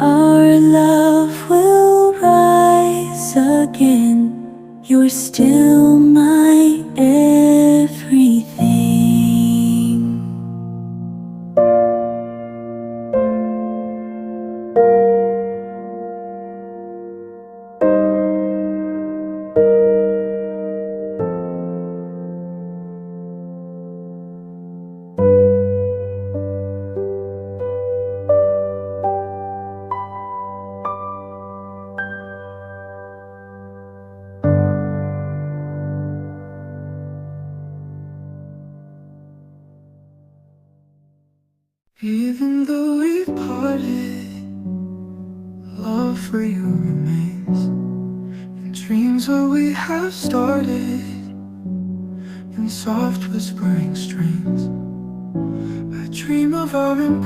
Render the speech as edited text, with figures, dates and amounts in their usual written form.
our love will rise again. You're still my everything. Even though we've parted, love for you remains. And dreams what we have started in soft whispering strings. I dream of our